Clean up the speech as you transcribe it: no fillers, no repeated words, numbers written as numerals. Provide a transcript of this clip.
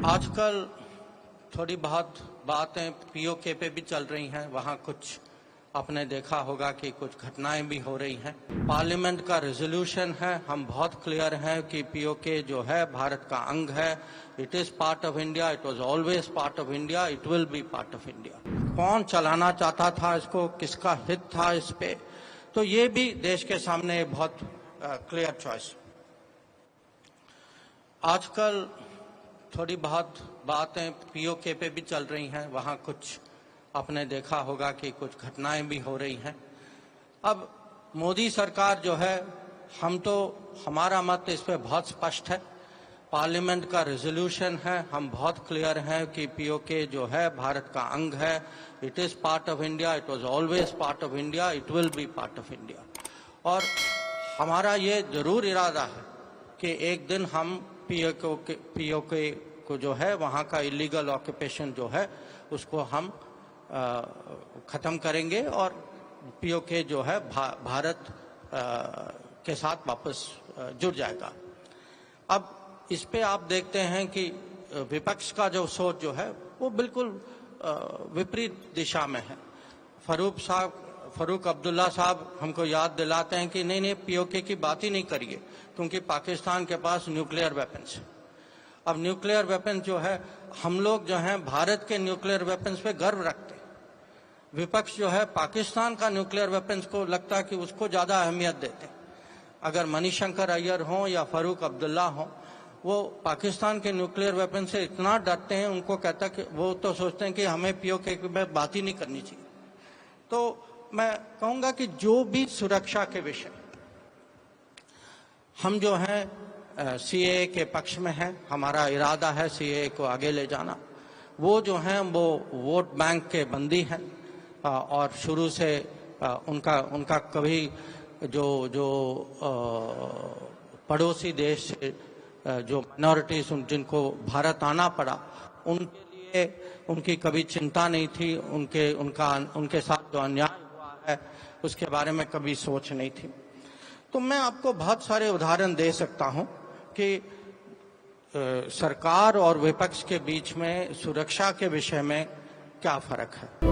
आजकल थोड़ी बहुत बातें पीओके पे भी चल रही हैं। वहाँ कुछ आपने देखा होगा कि कुछ घटनाएं भी हो रही हैं। पार्लियामेंट का रेजोल्यूशन है, हम बहुत क्लियर हैं कि पीओके जो है भारत का अंग है। It is part of India, it was always part of India, it will be part of India. कौन चलाना चाहता था इसको, किसका हित था इस पे, तो ये भी देश के सामने एक बहुत क्लियर चॉइस। आजकल थोड़ी बहुत बातें पीओके पे भी चल रही हैं। वहाँ कुछ आपने देखा होगा कि कुछ घटनाएं भी हो रही हैं। अब मोदी सरकार जो है, हमारा मत इस पे बहुत स्पष्ट है। पार्लियामेंट का रेजोल्यूशन है, हम बहुत क्लियर हैं कि पीओके जो है भारत का अंग है। It is part of India, it was always part of India, it will be part of India. और हमारा ये जरूर इरादा है कि एक दिन हम पीओके को जो है वहाँ का इलीगल ऑक्यूपेशन जो है उसको हम खत्म करेंगे और पीओके जो है भारत के साथ वापस जुड़ जाएगा। अब इस पे आप देखते हैं कि विपक्ष का जो सोच जो है वो बिल्कुल विपरीत दिशा में है। फारूक अब्दुल्ला साहब हमको याद दिलाते हैं कि नहीं पीओके की बात ही नहीं करिए क्योंकि पाकिस्तान के पास न्यूक्लियर वेपन्स है। अब न्यूक्लियर वेपन जो है, हम लोग जो हैं भारत के न्यूक्लियर वेपन्स पे गर्व रखते हैं। विपक्ष जो है पाकिस्तान का न्यूक्लियर वेपन्स को लगता है कि उसको ज्यादा अहमियत देते हैं। अगर मणिशंकर अय्यर हो या फारूक अब्दुल्ला हो, वो पाकिस्तान के न्यूक्लियर वेपन से इतना डरते हैं, उनको कहता कि वो तो सोचते हैं कि हमें पीओके में बात ही नहीं करनी चाहिए। तो मैं कहूंगा कि जो भी सुरक्षा के विषय हम जो हैं सीएए के पक्ष में है, हमारा इरादा है सीएए को आगे ले जाना। वो जो हैं वो वोट बैंक के बंदी हैं और शुरू से उनका कभी जो पड़ोसी देश से जो माइनॉरिटीज जिनको भारत आना पड़ा, उनके लिए उनकी कभी चिंता नहीं थी। उनके साथ जो अन्याय हुआ है उसके बारे में कभी सोच नहीं थी। तो मैं आपको बहुत सारे उदाहरण दे सकता हूं कि सरकार और विपक्ष के बीच में सुरक्षा के विषय में क्या फर्क है।